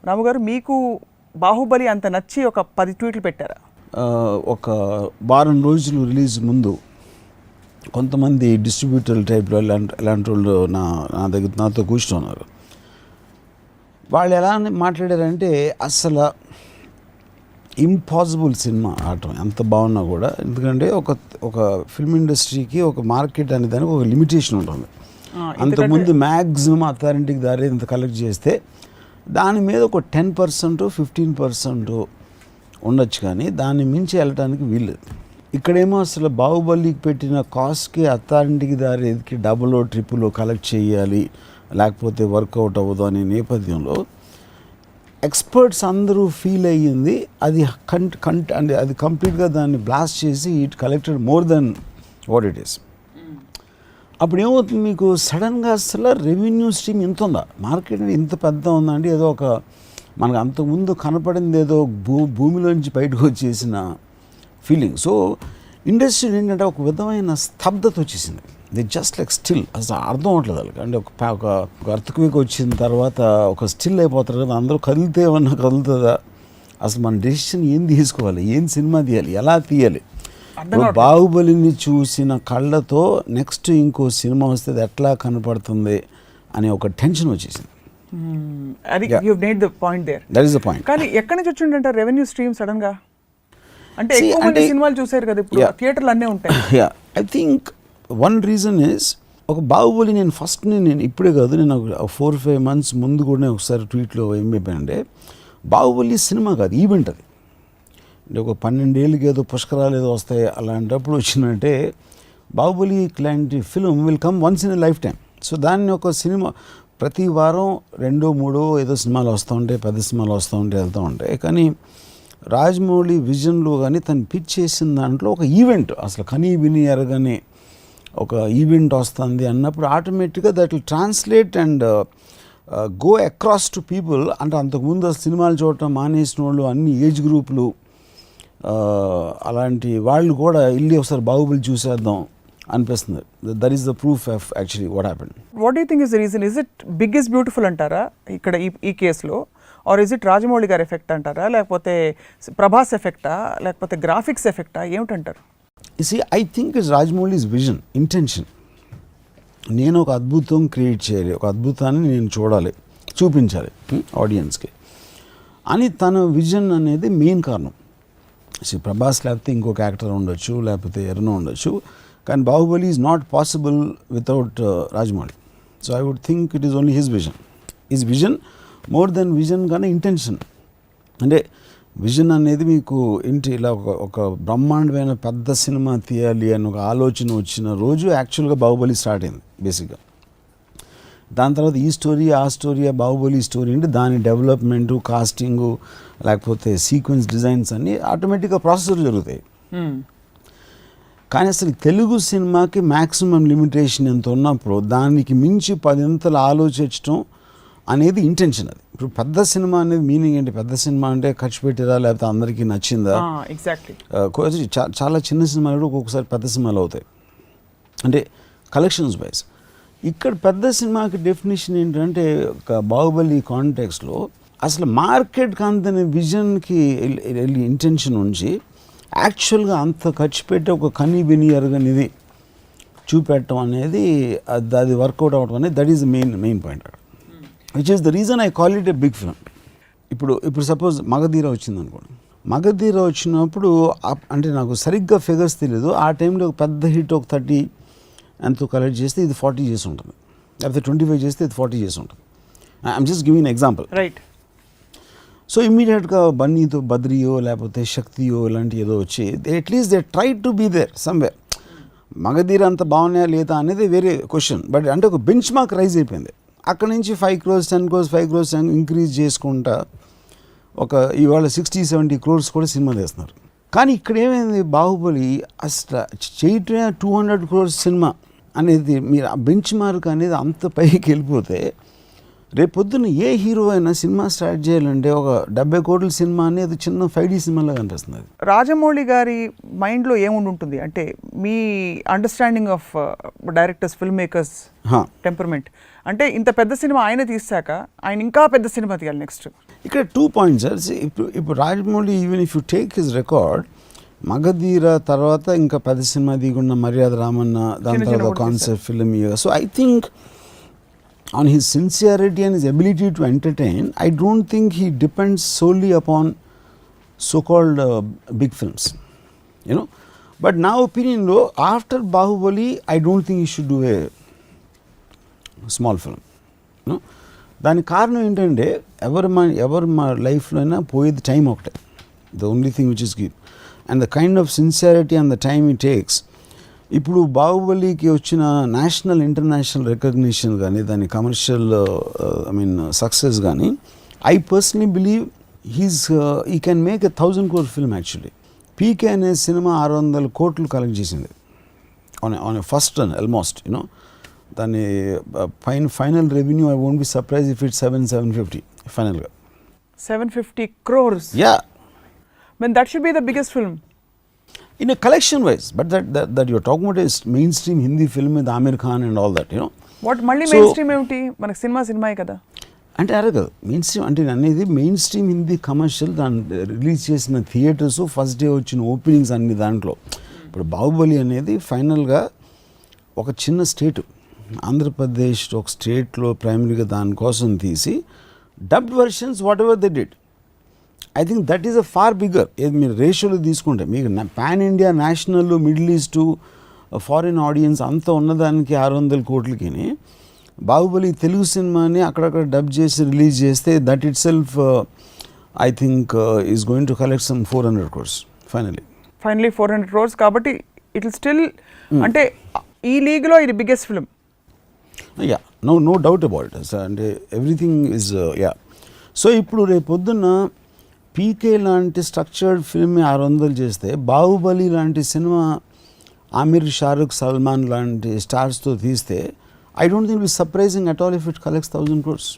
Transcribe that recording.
రాము గారు, మీకు బాహుబలి అంత నచ్చి ఒక 10 ట్వీట్లు పెట్టారా? ఒక వారం రోజులు రిలీజ్ ముందు కొంతమంది డిస్ట్రిబ్యూటర్ టైప్లో ఇలాంటి వాళ్ళు దగ్గర నాతో కూర్చున్నారు. వాళ్ళు ఎలా మాట్లాడారంటే అసలు ఇంపాసిబుల్ సినిమా ఆడటం ఎంత బాగున్నా కూడా, ఎందుకంటే ఒక ఫిల్మ్ ఇండస్ట్రీకి ఒక మార్కెట్ అనే దానికి ఒక లిమిటేషన్ ఉంటుంది. అంతకుముందు మ్యాక్సిమం అథారిటీకి దారి ఇంత కలెక్ట్ చేస్తే దాని మీద ఒక 10% 15% ఉండొచ్చు, కానీ దాన్ని మించి వెళ్ళటానికి వీల్లేదు. ఇక్కడేమో అసలు బాహుబలికి పెట్టిన కాస్ట్కి అథారిటీకి దారికి డబుల్ ట్రిపుల్ కలెక్ట్ చేయాలి, లేకపోతే వర్కౌట్ అవ్వదు అనే నేపథ్యంలో ఎక్స్పర్ట్స్ అందరూ ఫీల్ అయ్యింది అది అంటే అది కంప్లీట్గా దాన్ని బ్లాస్ట్ చేసి it collected more than what it is. అప్పుడు ఏమవుతుంది, మీకు సడన్గా అసలు రెవెన్యూ స్ట్రీమ్ ఇంత ఉందా, మార్కెట్ ఇంత పెద్ద ఉందండి. ఏదో ఒక మనకు అంతకుముందు కనపడింది ఏదో భూమిలోంచి బయటకు వచ్చేసిన ఫీలింగ్. సో ఇండస్ట్రీ ఏంటంటే ఒక విధమైన స్తబ్దత వచ్చేసింది. ది జస్ట్ లైక్ స్టిల్, అసలు అర్థం అవ్వట్లేదు వాళ్ళకి. అంటే ఒక అర్త్క్వేక్ వచ్చిన తర్వాత ఒక స్టిల్ అయిపోతారు కదా, అందరూ కదిలితే ఏమన్నా కదులుతుందా, అసలు మన డెసిషన్ ఏం తీసుకోవాలి, ఏం సినిమా తీయాలి, ఎలా తీయాలి. బాహుబలిని చూసిన కళ్ళతో నెక్స్ట్ ఇంకో సినిమా వస్తే ఎట్లా కనపడుతుంది అనే ఒక టెన్షన్ వచ్చేసింది. కానీ ఎక్కడి నుంచి వచ్చిందంటే రెవెన్యూ స్ట్రీమ్ సడన్ గా? అంటే ఎక్కువ మంది సినిమాలు చూసారు కదా, ఇప్పుడు థియేటర్లు అన్నీ ఉంటాయి. I think one reason is, ఒక బాహుబలి నేను ఇప్పుడే కాదు, నేను 4-5 months ముందు కూడా ఒకసారి ట్వీట్లో ఏం చెప్పానంటే, బాహుబలి సినిమా కాదు, ఈవెంట్ అది. అంటే ఒక 12 ఏళ్ళకి ఏదో పుష్కరాలు ఏదో వస్తాయి, అలాంటప్పుడు వచ్చినట్టే బాహుబలి లాంటి film will come once in a life time. So దాన్ని ఒక సినిమా ప్రతి వారం 2-3 ఏదో సినిమాలు వస్తూ ఉంటాయి, పెద్ద సినిమాలు వస్తూ ఉంటాయి, వెళ్తూ ఉంటాయి. కానీ రాజమౌళి విజన్లో కానీ తను పిచ్ చేసిన దాంట్లో ఒక ఈవెంట్, అసలు కనీ విని ఎరగని ఒక ఈవెంట్ వస్తుంది అన్నప్పుడు ఆటోమేటిక్గా that will translate and go across to people. అంటే అంతకుముందు సినిమాలు చూడటం మానేసిన వాళ్ళు, అన్ని ఏజ్ గ్రూపులు, అలాంటి వాళ్ళు కూడా వెళ్ళి ఒకసారి బాహుబలి చూసేద్దాం అనిపిస్తుంది. That is the proof of actually what happened. What do think is the reason? Is it big is beautiful అంటారా ఇక్కడ ఈ కేసులో, ఆర్ ఇస్ ఇట్ రాజమౌళి గారి ఎఫెక్ట్ అంటారా, లేకపోతే ప్రభాస్ ఎఫెక్టా, లేకపోతే గ్రాఫిక్స్ ఎఫెక్టా, ఏమిటంటారు? I think it's Rajamouli's vision, intention. నేను ఒక అద్భుతం క్రియేట్ చేయాలి, ఒక అద్భుతాన్ని నేను చూపించాలి ఆడియన్స్కి అని తన విజన్ అనేది మెయిన్ కారణం. ప్రభాస్ లేకపోతే ఇంకొక యాక్టర్ ఉండొచ్చు, లేకపోతే ఎవరైనా ఉండొచ్చు, కానీ Baahubali is not possible without Rajamouli. So I would think it is only his vision more than vision కానీ ఇంటెన్షన్. అంటే విజన్ అనేది మీకు ఇలా ఒక బ్రహ్మాండమైన పెద్ద సినిమా తీయాలి అని ఒక ఆలోచన వచ్చిన రోజు యాక్చువల్గా బాహుబలి స్టార్ట్ అయింది బేసిక్గా. దాని తర్వాత ఈ స్టోరీ ఆ స్టోరీ, బాహుబలి స్టోరీ అంటే దాని డెవలప్మెంటు, కాస్టింగు, లేకపోతే సీక్వెన్స్ డిజైన్స్ అన్నీ ఆటోమేటిక్గా ప్రాసెసర్ జరుగుతాయి. కానీ అసలు తెలుగు సినిమాకి మ్యాక్సిమం లిమిటేషన్ ఎంత ఉన్నప్పుడు దానికి మించి 10 ఆలోచించడం అనేది ఇంటెన్షన్. అది ఇప్పుడు పెద్ద సినిమా అనేది మీనింగ్ ఏంటి? పెద్ద సినిమా అంటే ఖర్చు పెట్టిరా, లేకపోతే అందరికీ నచ్చిందా? ఎగ్జాక్ట్లీ. చాలా చిన్న సినిమాలు కూడా ఒక్కొక్కసారి పెద్ద సినిమాలు అవుతాయి, అంటే కలెక్షన్స్ వైజ్. ఇక్కడ పెద్ద సినిమాకి డెఫినేషన్ ఏంటంటే, ఒక బాహుబలి కాంటెక్స్లో అసలు మార్కెట్ కాంతని విజన్కి ఇంటెన్షన్ ఉంచి యాక్చువల్గా అంత ఖర్చు పెట్టి ఒక కనీ విని ఎరగనిది చూపెట్టడం అనేది అది వర్కౌట్ అవ్వడం అనేది that is the main point, which is the reason I call it a big film. ఇప్పుడు సపోజ్ మగధీర వచ్చింది అనుకోండి. మగధీర వచ్చినప్పుడు అంటే నాకు సరిగ్గా ఫిగర్స్ తెలియదు, ఆ టైంలో ఒక పెద్ద హిట్ ఒక 30 ఎంతో కలెక్ట్ చేస్తే ఇది 40 చేసి ఉంటుంది, లేకపోతే 25 చేస్తే ఇది 40 చేసి ఉంటుంది. I'm just giving example, right? So ఇమ్మీడియట్గా బన్నీతో బద్రియో లేకపోతే శక్తియో ఇలాంటి ఏదో వచ్చి at least they try to be there somewhere. Magadheera అంత బాగున్నాయా లేదా అనేది వేరే క్వశ్చన్, బట్ అంటే ఒక బెంచ్ మార్క్ రైజ్ అయిపోయింది. అక్కడ నుంచి 5 crores 10 crores 5 crores ఇంక్రీజ్ చేసుకుంటా ఒక ఇవాళ 60-70 crores కూడా సినిమా తీస్తున్నారు. కానీ ఇక్కడ ఏమైంది, బాహుబలి అసలు చేయటమే 200 crores సినిమా అనేది, మీరు ఆ బెంచ్ మార్క్ అనేది అంత పైకి వెళ్ళిపోతే రేపొద్దున ఏ హీరో అయినా సినిమా స్టార్ట్ చేయాలంటే ఒక 70 crores సినిమా అనేది చిన్న 5D సినిమాలాగా అనిపిస్తుంది. రాజమౌళి గారి మైండ్లో ఏముండి ఉంటుంది అంటే, మీ understanding of directors, film makers temperament అంటే, ఇంత పెద్ద సినిమా ఆయన తీసాక ఆయన ఇంకా పెద్ద సినిమా తీయాలి నెక్స్ట్. ఇక్కడ 2 పాయింట్స్ సార్. ఇప్పుడు Rajamouli even if you take his record, Magadheera తర్వాత ఇంకా 10 సినిమా దిగున్న మర్యాద రామన్న, దాని తర్వాత concept film. So I think on his sincerity and his ability to entertain, I don't think he depends solely upon so-called big films, you know. But now opinion though, after Bahubali, I don't think he should do a small film, you know. దాని కారణం ఏంటంటే ఎవరు మా లైఫ్లో అయినా పోయేది time ఒకటే, the only thing which is give, and the kind of sincerity and the time it takes. ఇప్పుడు బాహుబలికి వచ్చిన నేషనల్ ఇంటర్నేషనల్ రికగ్నిషన్ కానీ, దాని కమర్షియల్ సక్సెస్ కానీ, I personally believe he can make 1,000 crore film actually. PK అనే సినిమా 600 కోట్లు collect చేసింది on a first run almost, you know. దాని final revenue I won't be surprise if it 750 ఫైనల్గా. 750 crores. Yeah, Then that should be the biggest film. In a collection wise, but that you're talking about is mainstream Hindi film with Amir Khan and all that, you know. What మళ్ళీ So- main stream ఏమిటి? మనకి సినిమాయే కదా. అంటే అరగదు main stream అంటే అనేది main stream Hindi commercial, దాన్ని release చేసిన థియేటర్స్, ఫస్ట్ డే వచ్చిన ఓపెనింగ్స్ అన్ని దాంట్లో. ఇప్పుడు బాహుబలి అనేది ఫైనల్గా ఒక చిన్న స్టేట్, ఆంధ్రప్రదేశ్ ఒక స్టేట్లో ప్రైమరీగా దానికోసం తీసి dubbed versions whatever they did. I think that is a far bigger. ఏది మీరు రేషియోలో తీసుకుంటే మీకు pan India, national, Middle East, foreign audience అంతా ఉన్నదానికి 600 కోట్లకి బాహుబలి తెలుగు సినిమాని అక్కడక్కడ డబ్ చేసి రిలీజ్ చేస్తే that itself I think is going to collect some 400 crores finally. 400 crores కాబట్టి ఇట్ విల్ స్టిల్, అంటే ఈ లీగ్లో ఇది biggest film. Yeah, no doubt about it. అంటే ఎవ్రీథింగ్ ఈజ్ యా. సో ఇప్పుడు రేపు పొద్దున్న పీకే లాంటి స్ట్రక్చర్డ్ ఫిల్మ్ 600 చేస్తే, బాహుబలి లాంటి సినిమా ఆమిర్, షారుఖ్, సల్మాన్ లాంటి స్టార్స్తో తీస్తే, I don't think it be surprising at all if it collects 1,000 crores.